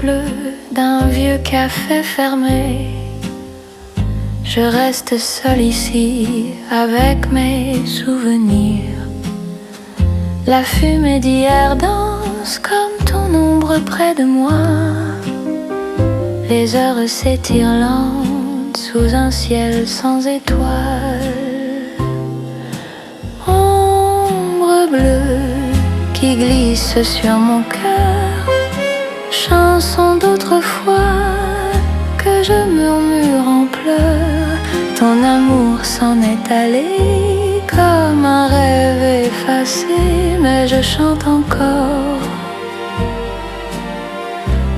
bleu d'un vieux café fermé. Je reste seule ici avec mes souvenirs. La fumée d'hier danse comme ton ombre près de moi. Les heures s'étirent lentes sous un ciel sans étoiles. Ombre bleue qui glisse sur mon cœur, chanson d'autrefois que je murmure en pleurs. Ton amour s'en est allé comme un rêve effacé, mais je chante encore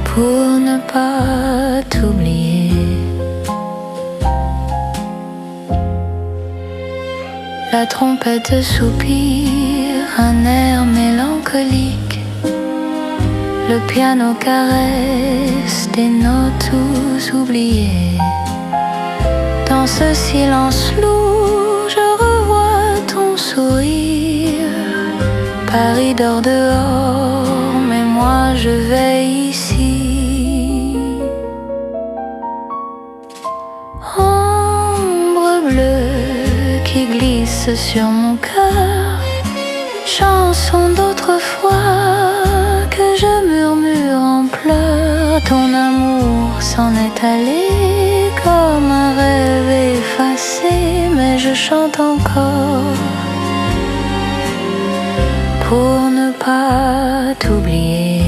pour ne pas t'oublier. La trompette soupire un air mélancolique. Le piano caresse des notes tous oubliées. Dans ce silence lourd, je revois ton sourire. Paris dort dehors, mais moi je veille ici. Ombre bleue qui glisse sur mon cœur, chanson d'autrefois que je murmure en pleurs. Ton amour s'en est allé comme un rêve effacé, mais je chante encore pour ne pas t'oublier.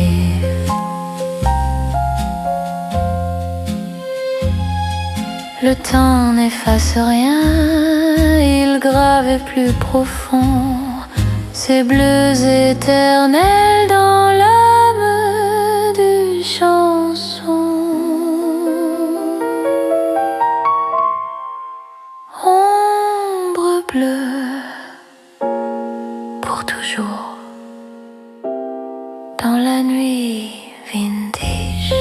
Le temps n'efface rien, il grave plus profond ces bleus éternels dans l'âme d'une chanson. Ombre bleue pour toujours dans la nuit vintage.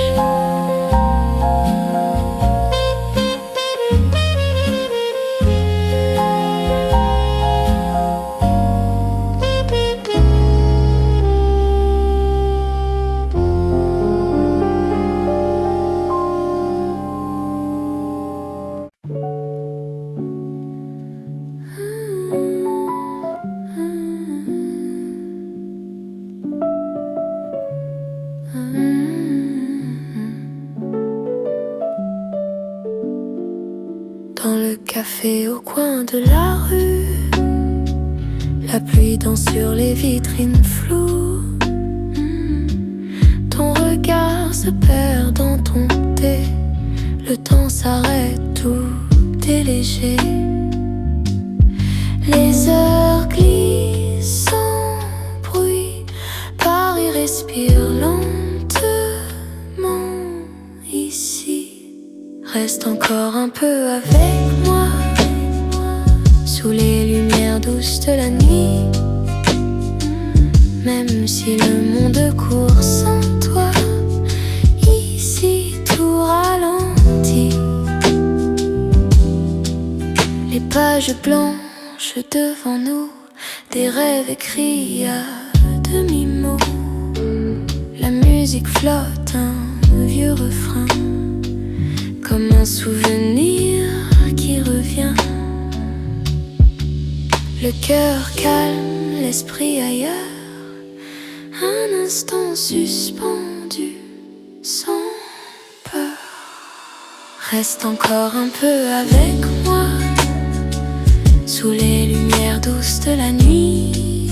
Dans le café au coin de la rue, la pluie danse sur les vitrines floues. Ton regard se perd dans ton thé. Le temps s'arrête, tout est léger. Les heures glissent sans bruit. Paris respire lentement ici. Reste encore un peu avec moi, sous les lumières douces de la nuit. Même si le monde court sans toi, ici tout ralentit. Les pages blanches devant nous, des rêves écrits à demi-mot. La musique flotte, un vieux refrain, comme un souvenir qui revient. Le cœur calme, l'esprit ailleurs, un instant suspendu, sans peur. Reste encore un peu avec moi, sous les lumières douces de la nuit.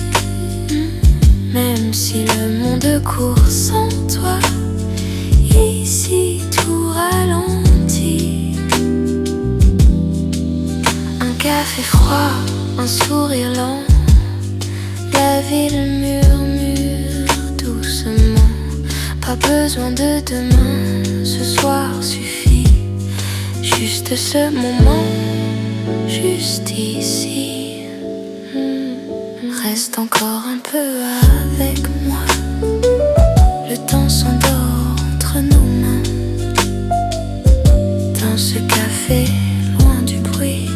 Même si le monde court sans toi, ici tout ralentit. Un café froid, un sourire lent, la ville murmure doucement. Pas besoin de demain, ce soir suffit. Juste ce moment, juste ici. Reste encore un peu avec moi. Le temps s'endort entre nos mains. Dans ce café, loin du bruit,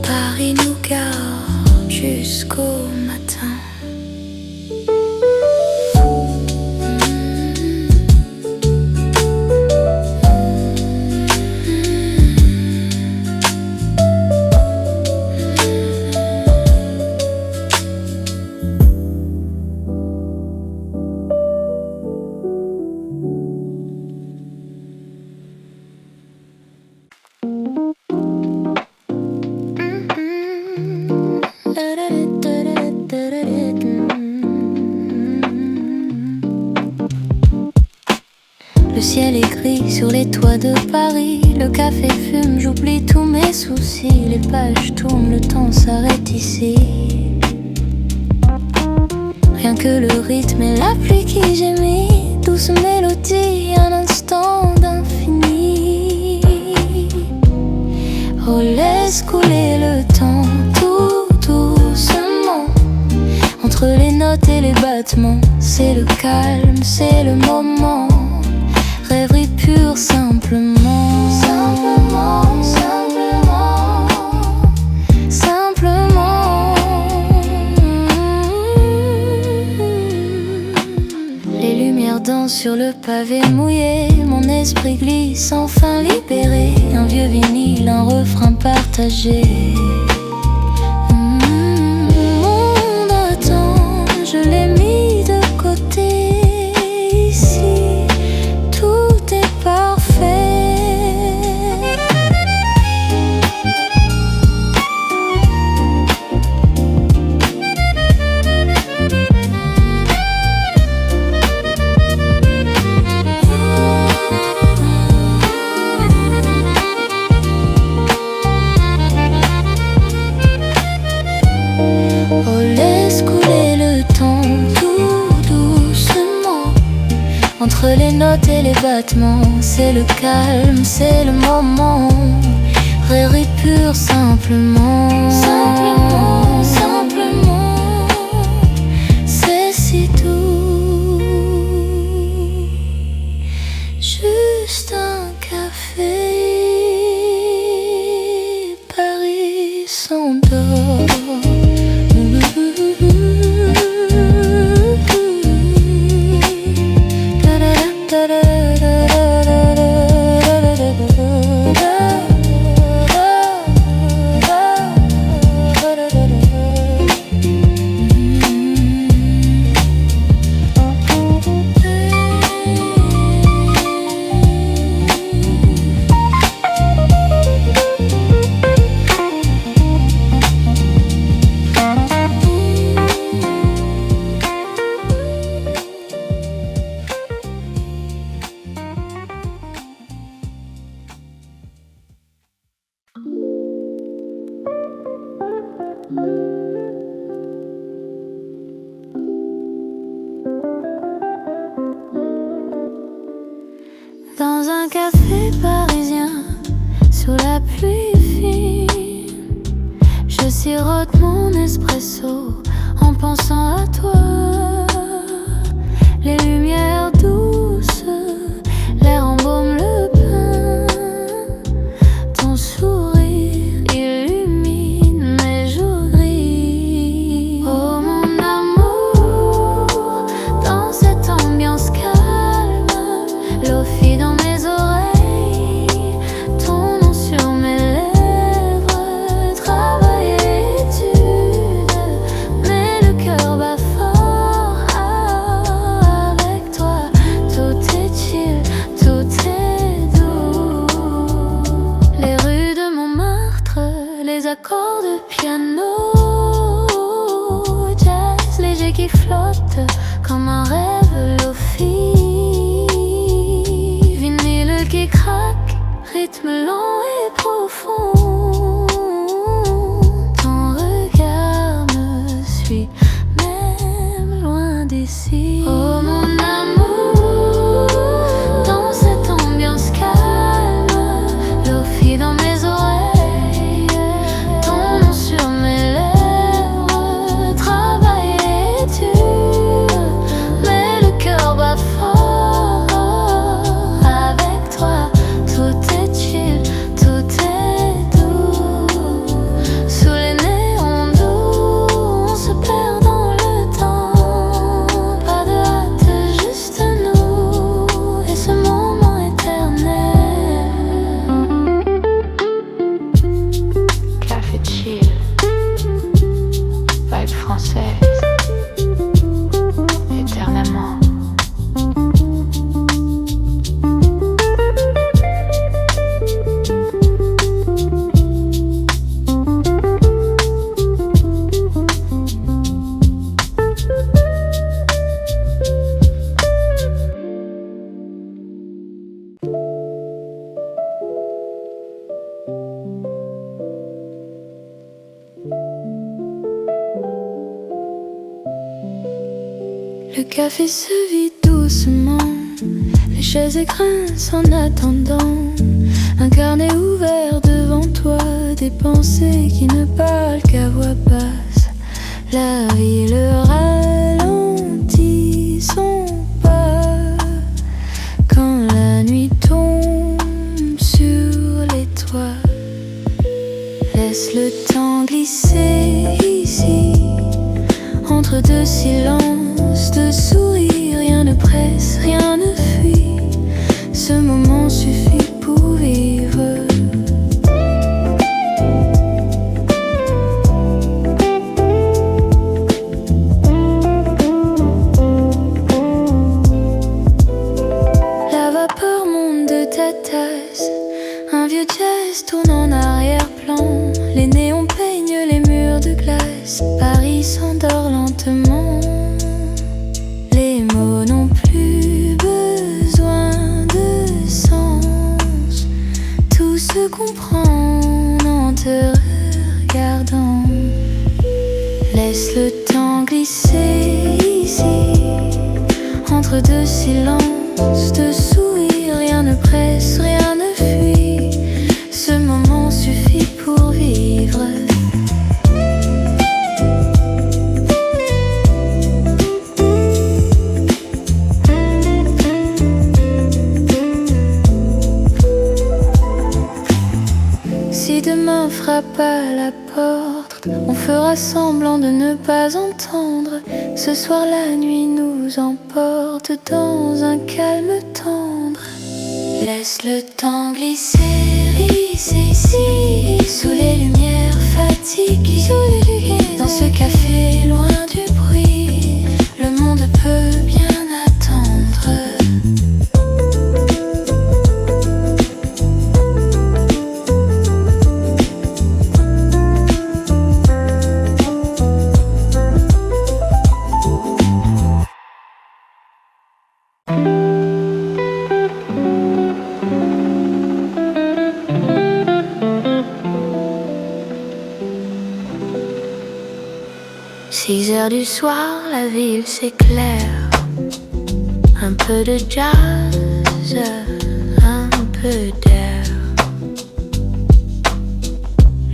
Paris nous garde jusqu'au matin. Le ciel est gris sur les toits de Paris. Le café fume, j'oublie tous mes soucis. Les pages tournent, le temps s'arrête ici. Rien que le rythme et la pluie qui gémit. Douce mélodie, un instant d'infini. Oh, laisse couler le temps tout doucement. Entre les notes et les battements, c'est le calme, c'est le moment. Rêverie pure simplement. Simplement, simplement, simplement. Les lumières dansent sur le pavé mouillé. Mon esprit glisse, enfin libéré. Un vieux vinyle, un refrain partagé. Monde attend, je l'ai mis de côté. Ici, tout est parfait. Oh, laisse couler le temps tout doucement. Entre les notes et les battements, c'est le calme, c'est le moment. Rêverie pure simplement. Simplement, simplement, c'est si doux. Juste un café, Paris s'endort. Dans un café parisien, sous la pluie fine, je sirote mon espresso en pensant à toi. Les lumières douces, l'air embaume le pain. Ton sourire illumine mes jours gris. Oh mon amour, dans cette ambiance calme, Lofi dans mes oreilles, ton nom sur mes lèvres. Travail et étude, mais le cœur bat fort. Avec toi, tout est chill, tout est doux. Les rues de Montmartre, les accords de piano, jazz léger qui flotte comme un rêve Lofi. Qui craque, rythme lent et profond. Ton regard me suit, même loin d'ici. Oh mon amour, dans cette ambiance calme, Lofi dans mes oreilles, ton nom sur mes lèvres. Travail et étude, mais le cœur bat fort. Tout est chill, tout est café se vide doucement, les chaises grincent en attendant. Un carnet ouvert devant toi, des pensées qui ne parlent qu'à voix basse. La ville ralentit son pas quand la nuit tombe sur les toits. Laisse le temps glisser ici, entre deux silences, deux sourires. Rien ne presse, rien ne fuit. Ce moment suffit pour vivre. La vapeur monte de ta tasse, un vieux jazz tourne en arrière-plan. Les néons peignent les murs de glace, Paris s'endort lentement. Les mots n'ont plus besoin de sens, tout se comprend en te regardant. Laisse le temps glisser ici, entre deux silences, deux sourires. Rien ne presse, rien ne fuit. Ce moment suffit pour vivre. Si demain frappe à la porte, on fera semblant de ne pas entendre. Ce soir la nuit nous emporte dans un calme tendre. Laisse le temps glisser ici, sous les lumières fatiguées. Dans ce café loin du bruit, le monde peut bien attendre. Du soir, la ville s'éclaire. Un peu de jazz, un peu d'air.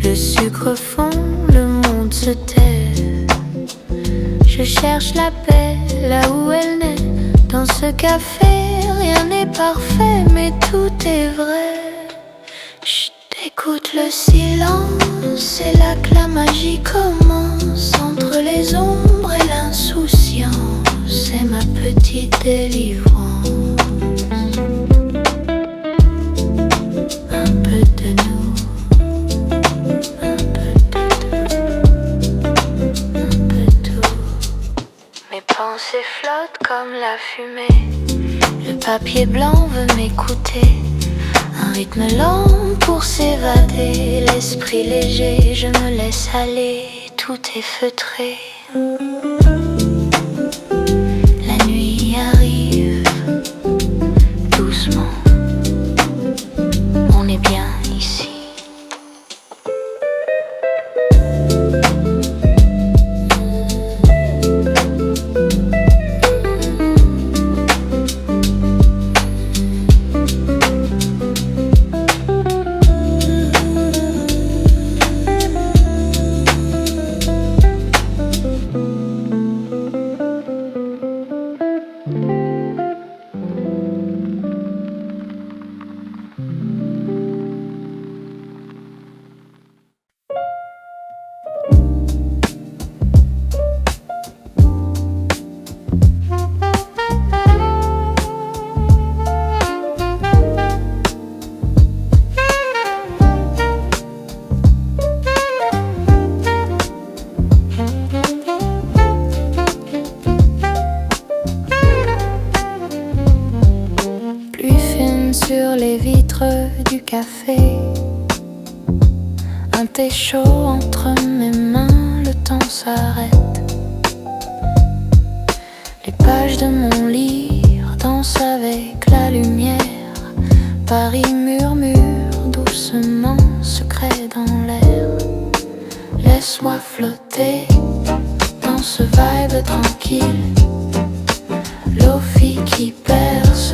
Le sucre fond, le monde se tait. Je cherche la paix là où elle naît. Dans ce café, rien n'est parfait, mais tout est vrai. Chut, écoute le silence, c'est là que la magie commence. Entre les ombres et l'insouciance, c'est ma petite délivrance. Un peu de nous, un peu de tout, un peu tout. Mes pensées flottent comme la fumée. Le papier blanc veut m'écouter. Un rythme lent pour s'évader. L'esprit léger, je me laisse aller. Tout est feutré. La nuit arrive doucement. On est bien ici. Du café, un thé chaud entre mes mains, le temps s'arrête. Les pages de mon livre dansent avec la lumière. Paris murmure doucement, secret dans l'air. Laisse-moi flotter dans ce vibe tranquille. Lofi qui perce,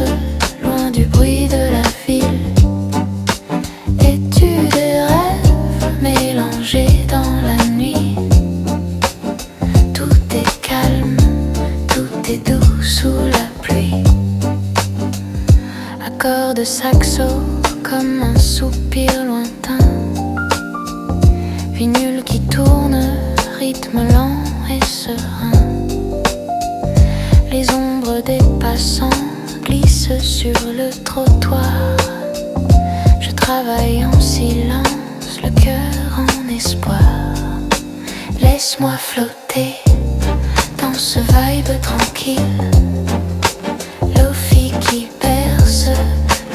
loin du bruit de la ville. Es-tu des rêves mélangés dans la nuit? Tout est calme, tout est doux sous la pluie. Accord de saxo comme un soupir lointain. Vinyle qui tourne, rythme lent et serein. Les ombres des passants glissent sur le trottoir. Je travaille en silence, le cœur en espoir. Laisse-moi flotter dans ce vibe tranquille. Lofi qui perce,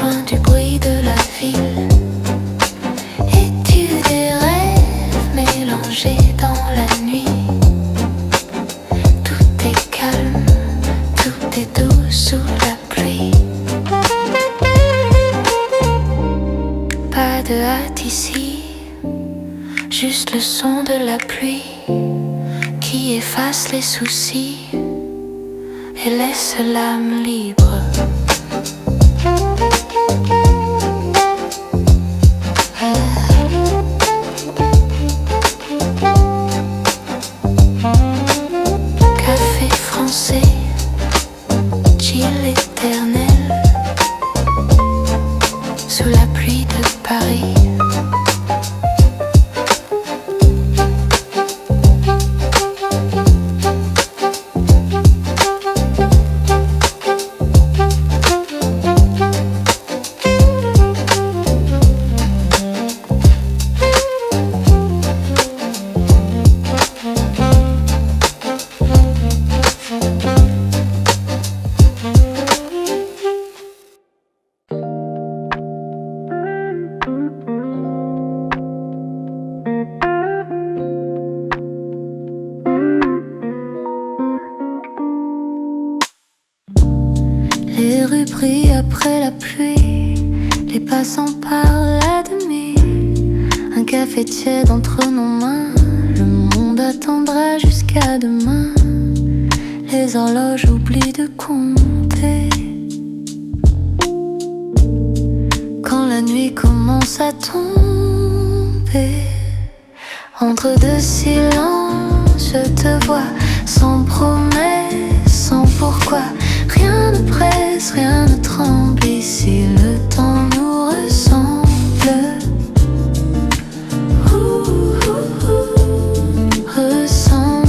loin du bruit de la ville. Es-tu des rêves mélangés dans la nuit? Tout est calme, tout est doux sous la pluie. Pas de hâte ici, juste le son de la pluie qui efface les soucis et laisse l'âme libre. Café français, chill éternel, sous la pluie de Paris. Les rues brillent après la pluie, les passants parlent à demi. Un café tiède entre nos mains, le monde attendra jusqu'à demain. Les horloges oublient de compter. Quand la nuit commence à tomber, entre deux silences, je te vois sans promesse, sans pourquoi. Rien ne presse, rien ne tremble ici, le temps nous ressemble. Ressemble.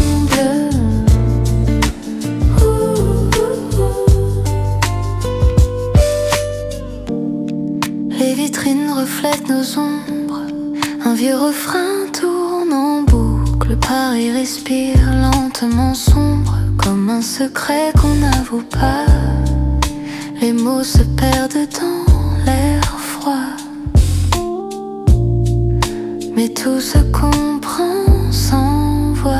Les vitrines reflètent nos ombres, un vieux refrain tourne en boucle. Paris respire lentement sombre, comme un secret qu'on n'avoue pas. Les mots se perdent dans l'air froid, mais tout se comprend sans voix.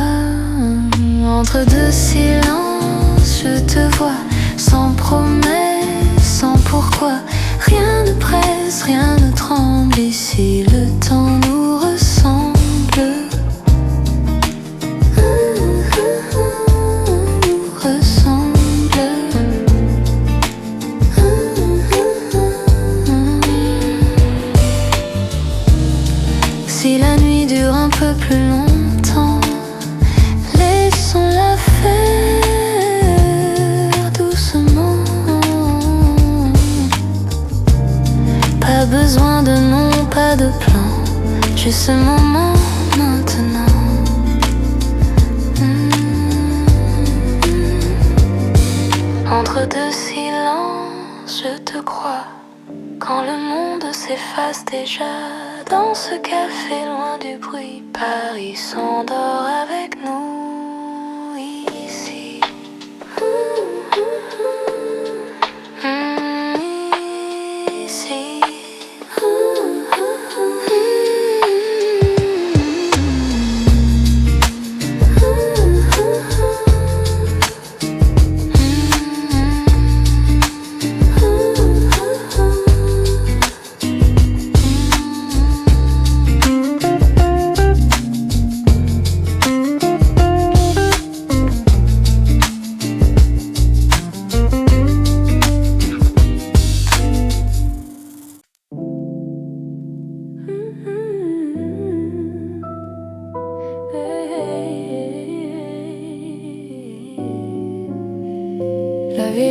Entre deux silences, je te vois sans promesse, sans pourquoi. Rien ne presse, rien ne tremble ici, le temps nous ressemble. Si la nuit dure un peu plus longtemps, laissons-la faire doucement. Pas besoin de nom, pas de plan, juste ce moment maintenant. Entre deux silences, je te crois. Quand le monde s'efface déjà, dans ce café loin du bruit, Paris s'endort avec nous ici. Ici.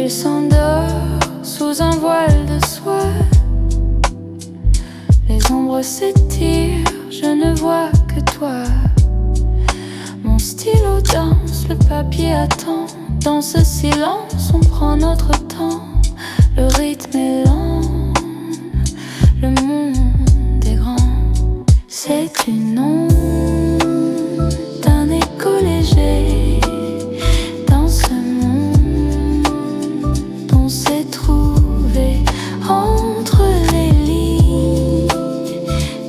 Elle s'endort sous un voile de soie. Les ombres s'étirent, je ne vois que toi. Mon stylo danse, le papier attend. Dans ce silence, on prend notre temps. Le rythme est lent, le monde est grand. C'est une onde d'un écho léger. Dans ce monde, on s'est trouvé entre les lignes.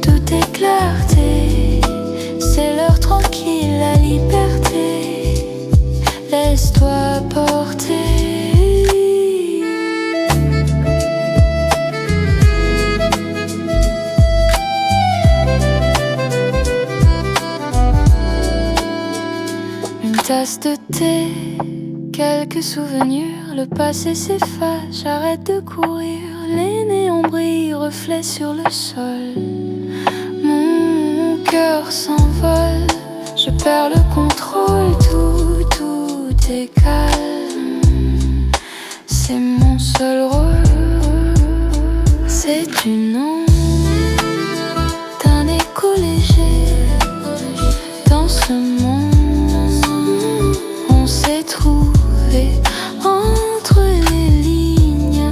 Tout est clarté, c'est l'heure tranquille, la liberté. Laisse-toi porter. Une tasse de thé, quelques souvenirs. Le passé s'efface, j'arrête de courir. Les néons brillent, reflets sur le sol. Mon cœur s'envole, je perds le contrôle. Tout est calme, c'est mon seul rôle. C'est une onde d'un écho léger. Dans ce monde, on s'est trouvé entre les lignes.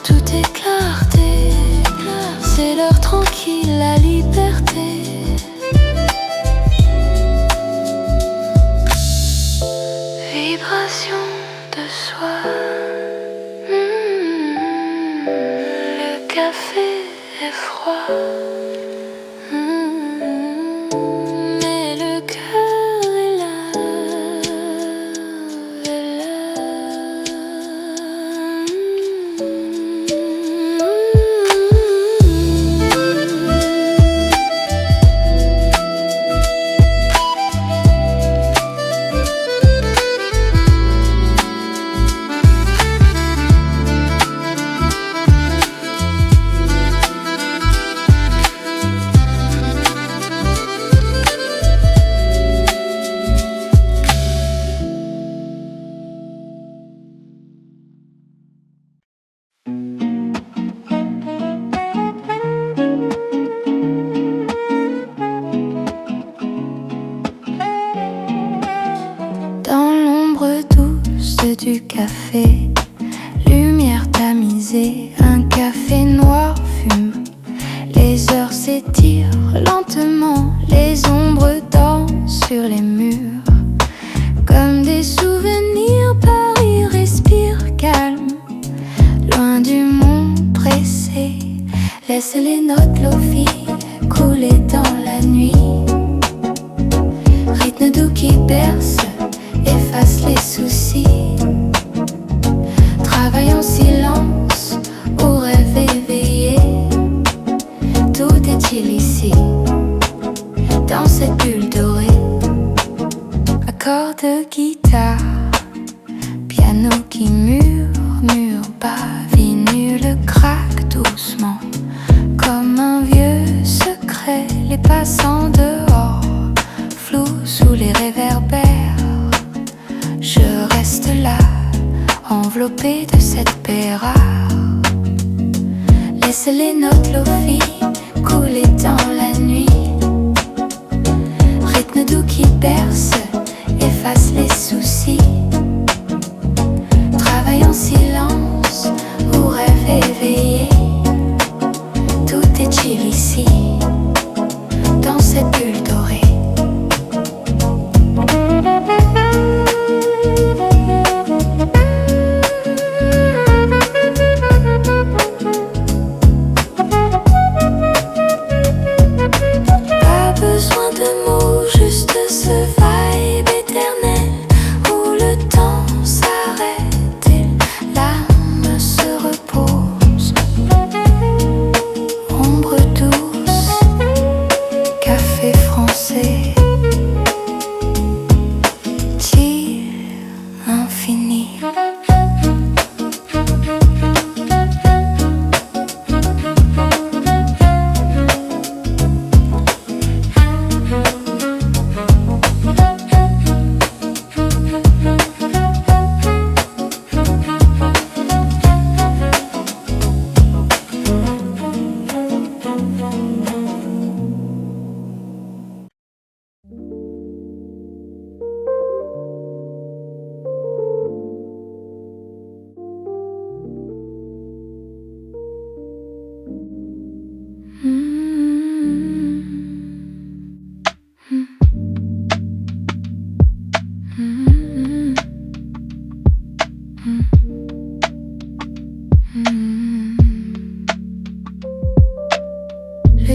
Tout est clarté, c'est l'heure tranquille, la liberté. Vibration de soi. Le café est froid. Mais le cœur est là, est là. Dans l'ombre douce du café, lumière tamisée, un café noir fume. Les heures s'étirent lentement, les ombres dansent sur les murs. Comme des souvenirs, Paris respire calme. Loin du monde pressé, laisse les notes lofi couler dans la nuit. Rythme doux qui berce, efface les soucis. Travaille en silence ou rêve éveillé. Tout est-il ici, dans cette bulle dorée. Accords de guitare, piano qui murmure bas. Vinyle craque doucement, comme un vieux secret. Les passants dehors, flous sous les réverbères. Je reste là, enveloppé de cette paix rare. Laisse les notes lofi couler dans la nuit. Rythme doux qui berce, efface les soucis. Travaille en silence ou rêve éveillé. Tout est chill ici, dans cette bulle dorée. Pas besoin de mots, juste ce vibe éternel où le temps s'arrête et l'âme se repose.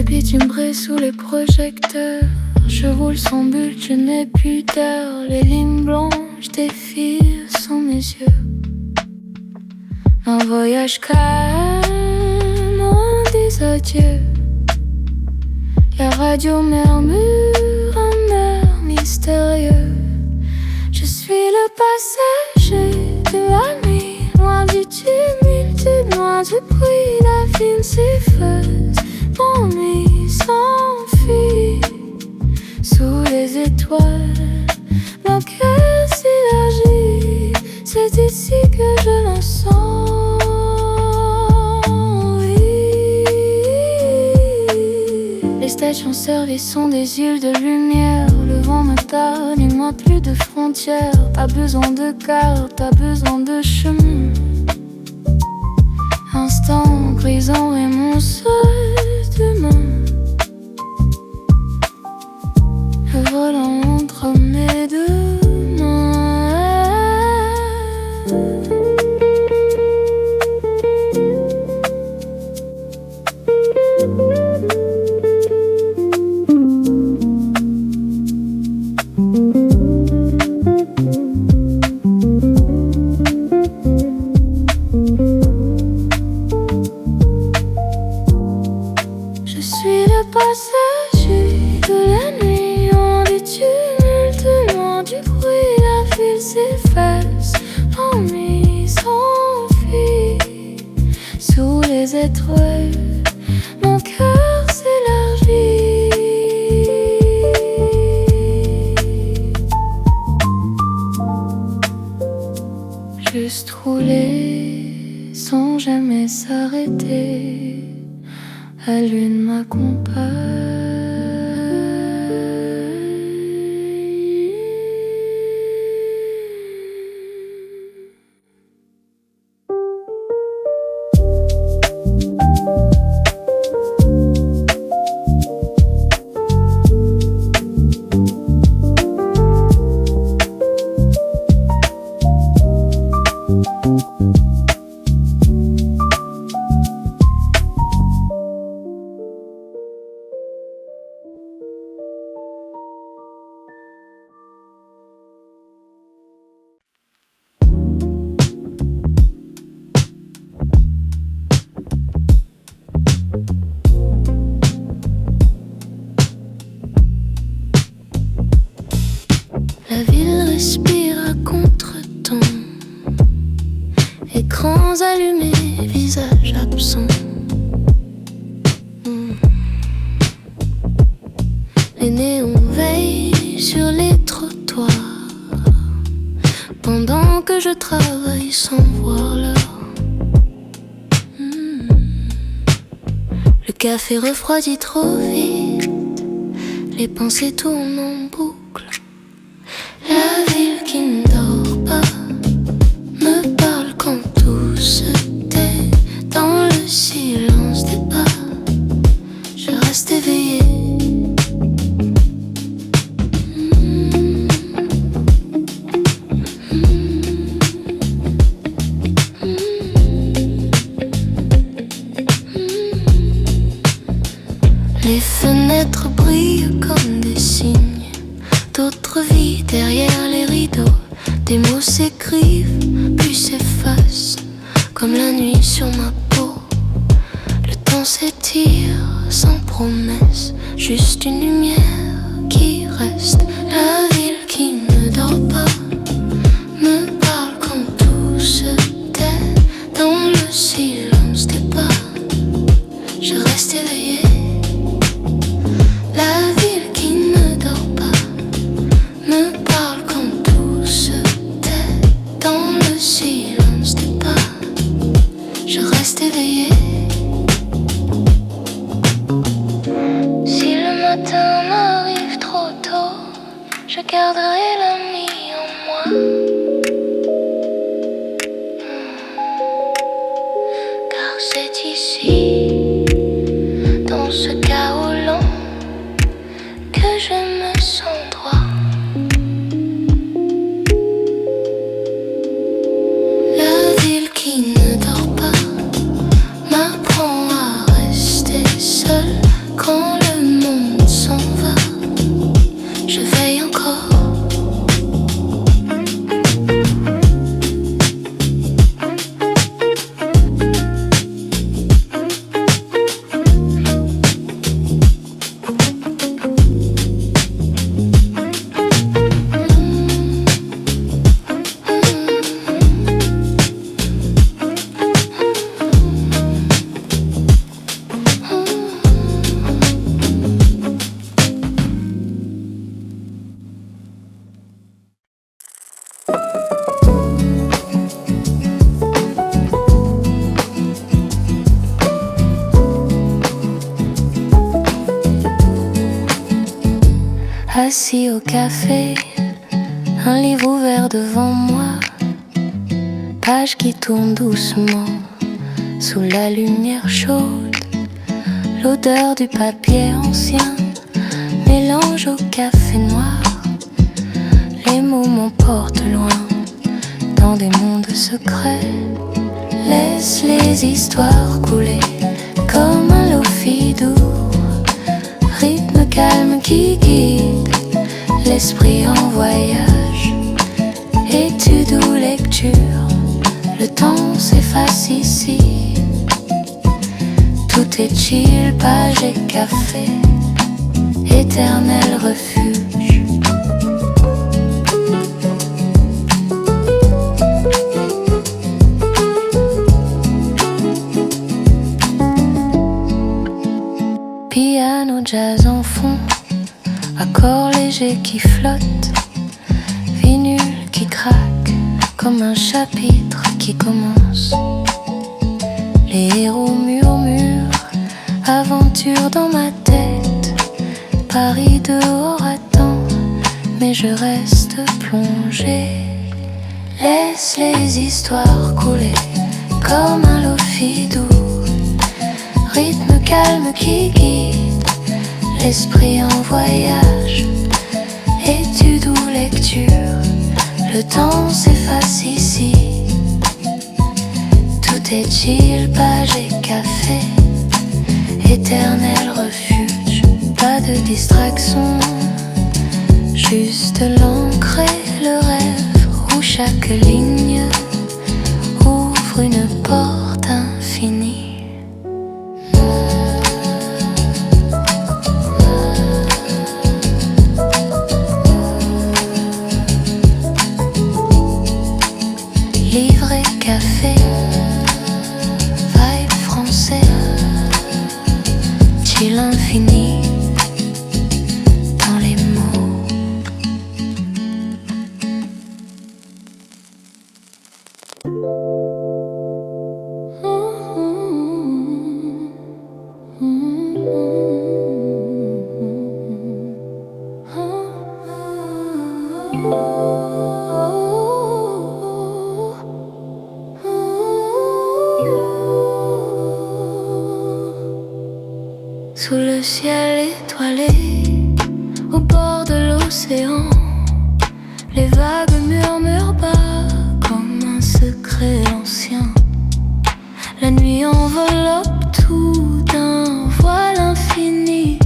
Tes bitumes brillent sous les projecteurs. Je roule sans but, je n'ai plus d'heure. Les lignes blanches défilent sous mes yeux. Un voyage calme, on dit adieu. La radio murmure un air mystérieux. Je suis le passager de la nuit, loin du tumulte, loin du bruit. La ville s'efface, mon nuit s'enfuit sous les étoiles. Mon cœur s'élargit, c'est ici que je le sens. Oui. Les stations-service sont des îles de lumière. Le vent me parle, dis-moi plus de frontières. Pas besoin de carte, pas besoin de chemin. Instant grisant et mon seul demain. Le volant entre mes deux mains. Je suis le passager de la nuit, loin du tumulte, loin du bruit. La ville s'efface, l'ennui s'enfuit sous les étoiles. Mon cœur s'élargit. Juste rouler sans jamais s'arrêter. La lune m'accompagne. La ville respire à contre-temps. Écrans allumés, visages absents. Les néons veillent sur les trottoirs pendant que je travaille sans voir l'heure. Le café refroidit trop vite, les pensées tournent en boucle. La ville qui ne dort pas me parle quand tout se tait. Dans le silence des pas, je reste éveillée. Les fenêtres brillent comme des signes d'autres vies derrière les rideaux. Des mots s'écrivent puis s'effacent comme la nuit sur ma peau. Le temps s'étire sans promesse, juste une lumière qui reste. La ville qui ne dort pas me parle quand tout se tait. Dans le silence des pas, je reste éveillée. La ville qui ne dort pas me parle quand tout se tait. Dans le silence des pas, je reste éveillée. Si le matin m'arrive trop tôt, je garderai la nuit en moi. Car c'est ici, dans ce chaos lent, que je me sens droit. La ville qui ne dort pas m'apprend à rester seul quand Assis au café, un livre ouvert devant moi, page qui tourne doucement sous la lumière chaude. L'odeur du papier ancien mélange au café noir. Les mots m'emportent loin dans des mondes secrets. Laisse les histoires couler comme un lofi doux, rythme calme qui guide l'esprit en voyage. Étude ou lecture, le temps s'efface ici. Tout est chill, page et café, éternel refuge. Piano, jazz en fond, accords légers qui flottent, vinyle qui craque comme un chapitre qui commence. Les héros murmurent, aventure dans ma tête. Paris dehors attend, mais je reste plongé. Laisse les histoires couler comme un lofi doux, rythme calme qui guide l'esprit en voyage. Étude ou lecture, le temps s'efface ici. Tout est chill, page et café, éternel refuge. Pas de distraction, juste l'encre et le rêve où chaque ligne ouvre une porte infinie. Livre et café, vibe français, chill infini dans les mots. Sous le ciel étoilé, au bord de l'océan, les vagues murmurent bas comme un secret ancien. La nuit enveloppe tout d'un voile infini.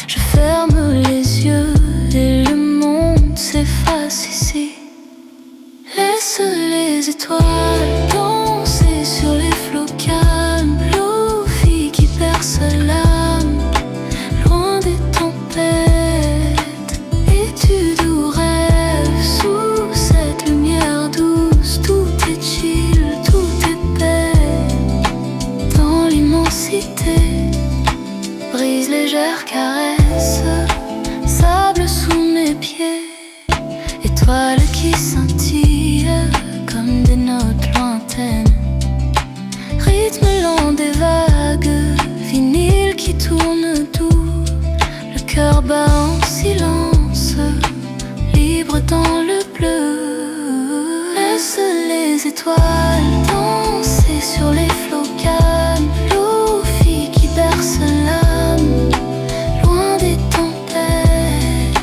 Je ferme les yeux et le monde s'efface ici. Laisse les étoiles danser sur les flots calmes. Lofi qui perce l'âme, loin des tempêtes. Étude ou rêve sous cette lumière douce. Tout est chill, tout est paix dans l'immensité. Brise légère caresse, sable sous mes pieds. Étoiles qui scintillent comme des notes lointaines. Rythme lent des vagues, vinyle qui tourne doux. Le cœur bat en silence, libre dans le bleu. Laisse les étoiles danser sur les flots calmes. Lofi qui berce l'âme, loin des tempêtes.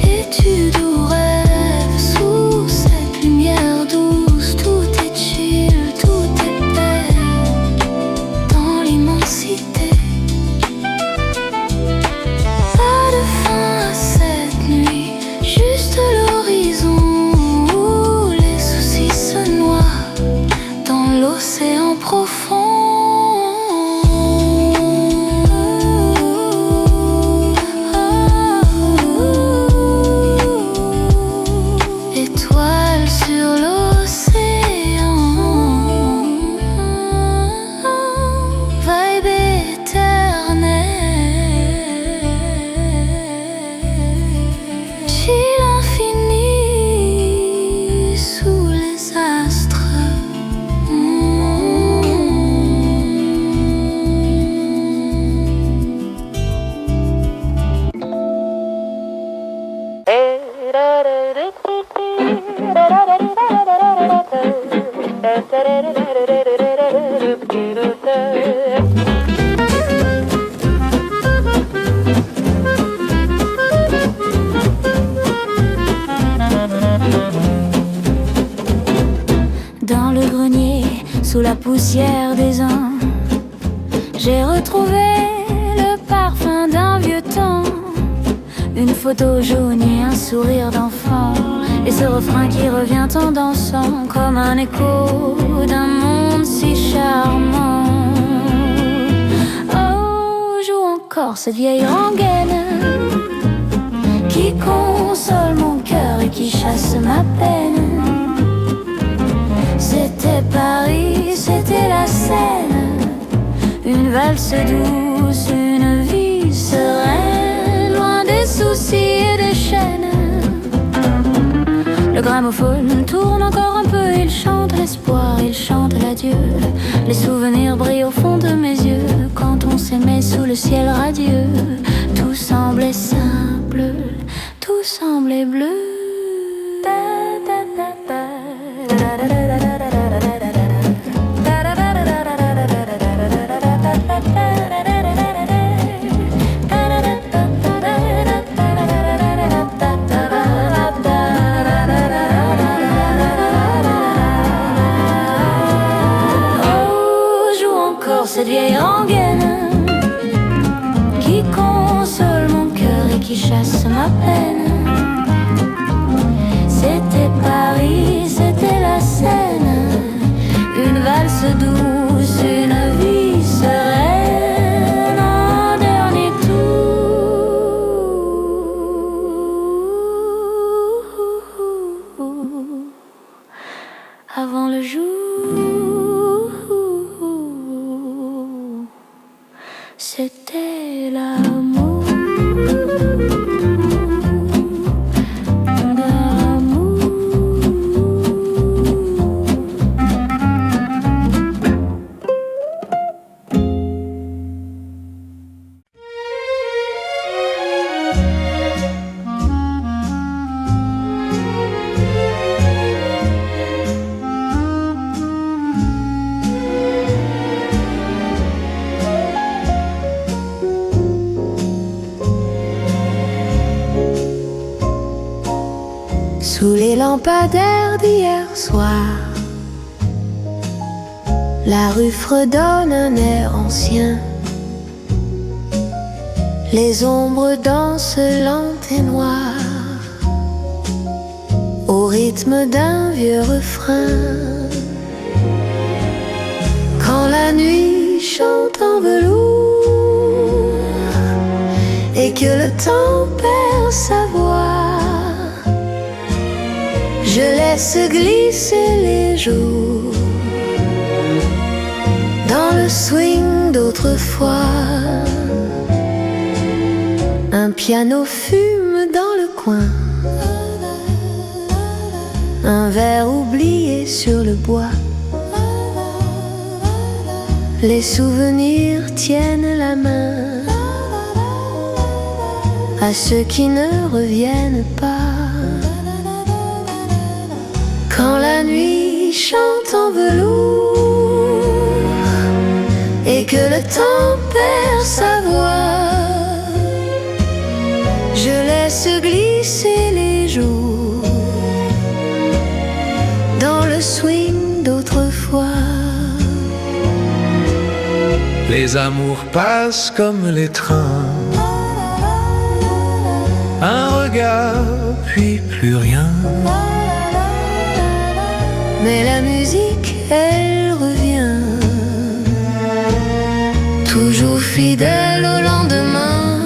Étude ou rêve sous cette lumière douce. Tout est chill, tout est paix dans l'immensité. Pas de fin à cette nuit, juste l'horizon où les soucis se noient dans l'océan profond. poussière des ans. J'ai retrouvé le parfum d'un vieux temps, une photo jaune et un sourire d'enfant, et ce refrain qui revient en dansant comme un écho d'un monde si charmant. Oh, joue encore cette vieille rengaine qui console mon cœur et qui chasse ma peine. C'était Paris, c'était la Seine, une valse douce, une vie sereine, loin des soucis et des chaînes. Le gramophone tourne encore un peu, il chante l'espoir, il chante l'adieu. Les souvenirs brillent au fond de mes yeux, quand on s'aimait sous le ciel radieux. Tout semblait simple, tout semblait bleu. Cette vieille rengaine qui console mon cœur et qui chasse ma peine. C'était Paris, c'était la Seine, une valse douce, une vie sereine, un dernier tour avant le jour. C'était l'amour, l'amour. Sous les lampadaires d'hier soir, la rue fredonne un air ancien. Les ombres dansent lentes et noires au rythme d'un vieux refrain. Quand la nuit chante en velours et que le temps perd sa voix, je laisse glisser les jours dans le swing d'autrefois. Un piano fume dans le coin, un verre oublié sur le bois. Les souvenirs tiennent la main à ceux qui ne reviennent pas. Quand la nuit chante en velours et que le temps perd sa voix, je laisse glisser les jours dans le swing d'autrefois. Les amours passent comme les trains, un regard puis plus rien. Mais la musique, elle revient, toujours fidèle au lendemain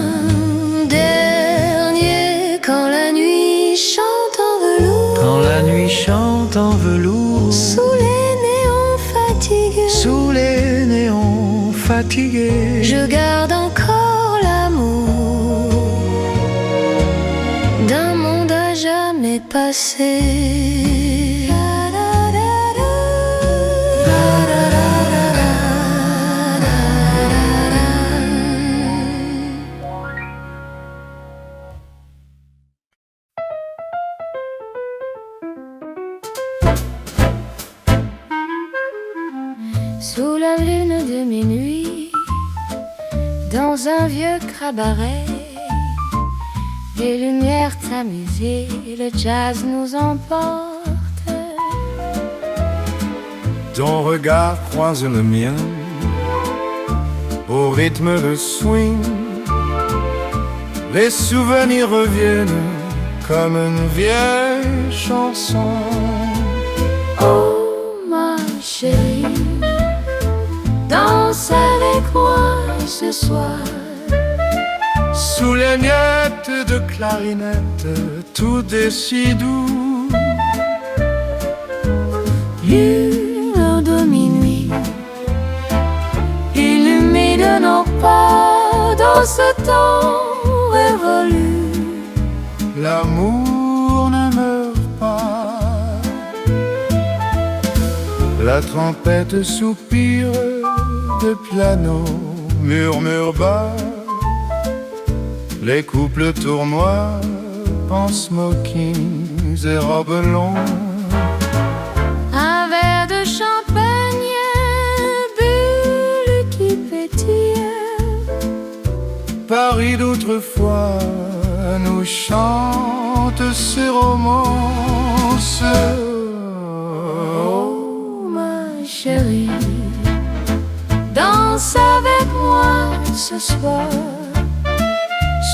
dernier. Quand la nuit chante en velours, quand la nuit chante en velours, sous les néons fatigués, sous les néons fatigués, je garde encore l'amour d'un monde à jamais passé. Sous la lune de minuit, dans un vieux cabaret, les lumières tamisées, le jazz nous emporte. Ton regard croise le mien au rythme de swing. Les souvenirs reviennent comme une vieille chanson. Oh ma chérie, danse avec moi ce soir. Sous les miettes de clarinette, tout est si doux. L'heure de minuit illumine nos pas dans ce temps révolu. L'amour ne meurt pas. La trompette soupire, de piano murmure bas. Les couples tournoient en smokings et robes longues. Un verre de champagne, bulle qui pétille. Paris d'autrefois nous chante ses romances. Oh ma chérie, danse avec moi ce soir.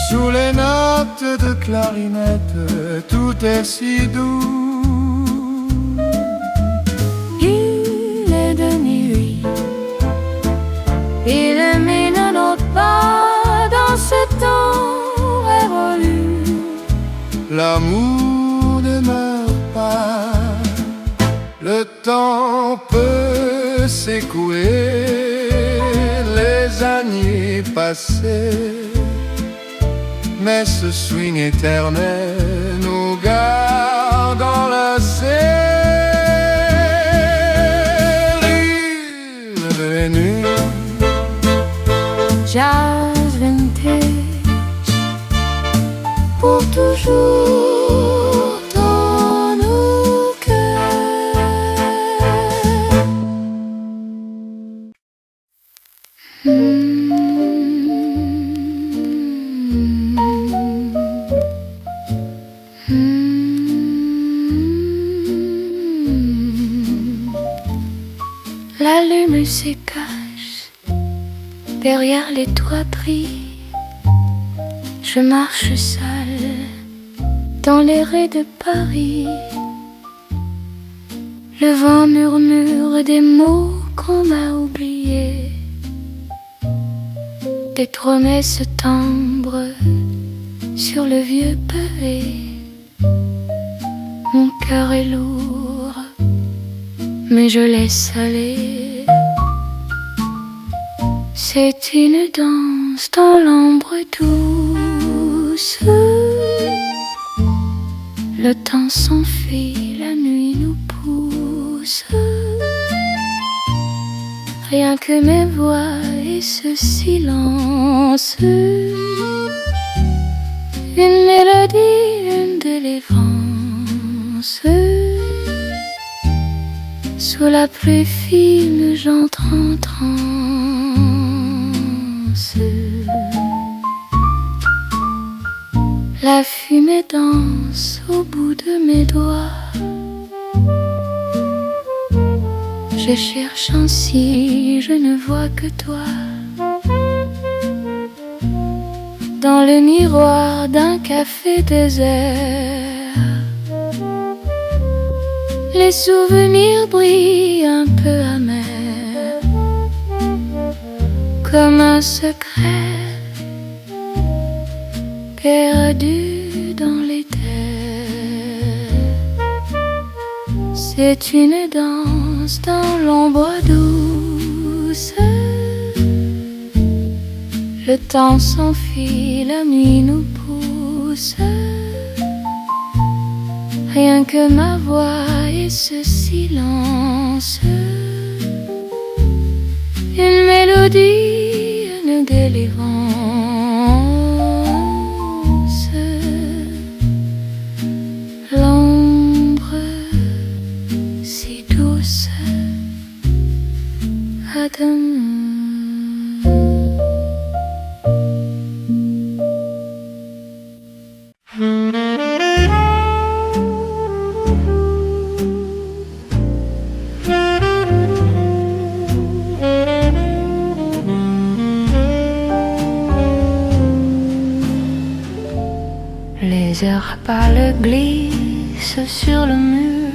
Sous les notes de clarinette, tout est si doux. Il est de nuit, illumine nos pas dans ce temps révolu. L'amour ne meurt pas. Le temps peut s'écouler, les années passées, mais ce swing éternel nous garde enlacés. L'île de nuit, Jazz vintage, pour toujours dans nos cœurs. La lune se cache derrière les toiteries. Je marche seule dans les rues de Paris. Le vent murmure des mots qu'on m'a oubliés, des promesses tendres sur le vieux pavé. Mon cœur est lourd, mais je laisse aller. C'est une danse dans l'ombre douce. Le temps s'enfuit, la nuit nous pousse. Rien que mes voix et ce silence. Une mélodie, une délivrance. Sous la pluie fine, j'entre en transe. La fumée danse au bout de mes doigts. Je cherche ainsi, je ne vois que toi. Dans le miroir d'un café désert, les souvenirs brillent un peu amers, comme un secret perdu dans les terres. C'est une danse dans l'ombre douce. Le temps s'enfuit, la nuit nous pousse. Rien que ma voix et ce silence. Une mélodie, une délivrance. L'ombre si douce. À demain. Plusieurs balles glissent sur le mur.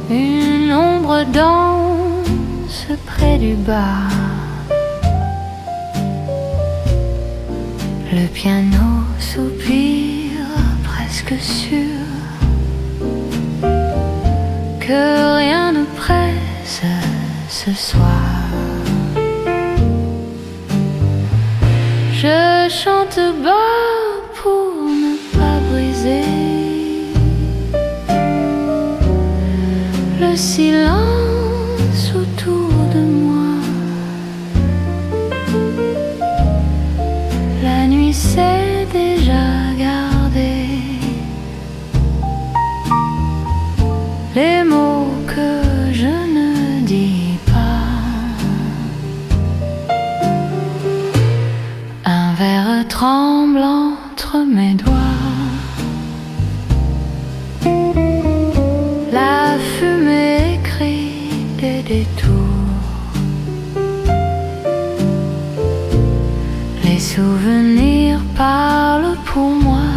Une ombre danse près du bar. Le piano soupire, presque sûr que rien ne presse ce soir. Je chante bas pour ne pas briser le silence autour de moi. La nuit s'est déjà gardée les mots que je ne dis pas. Un verre tremblant entre mes doigts. La fumée écrit des détours. Les souvenirs parlent pour moi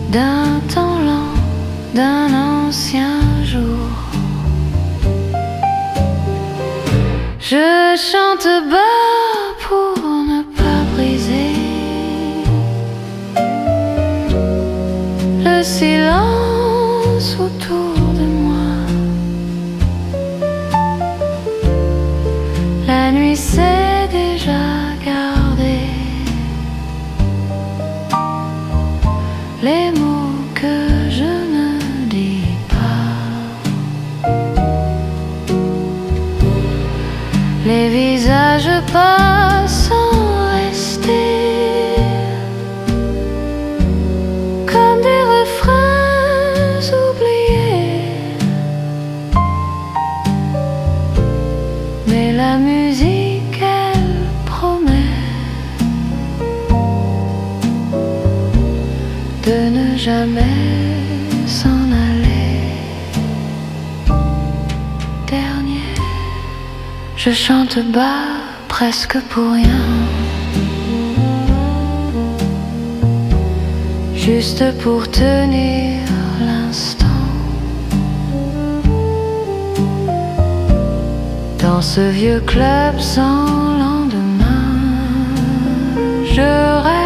d'un temps lent, d'un ancien jour. Je chante bas pour ne pas briser le silence autour de moi. La nuit s'est déjà gardée les mots que je ne dis pas. Les visages passent sans rester comme des refrains oubliés. Mais la musique, elle promet de ne jamais s'en aller. Dernier, je chante bas presque pour rien, juste pour tenir l'instant. Dans ce vieux club sans lendemain, je rêve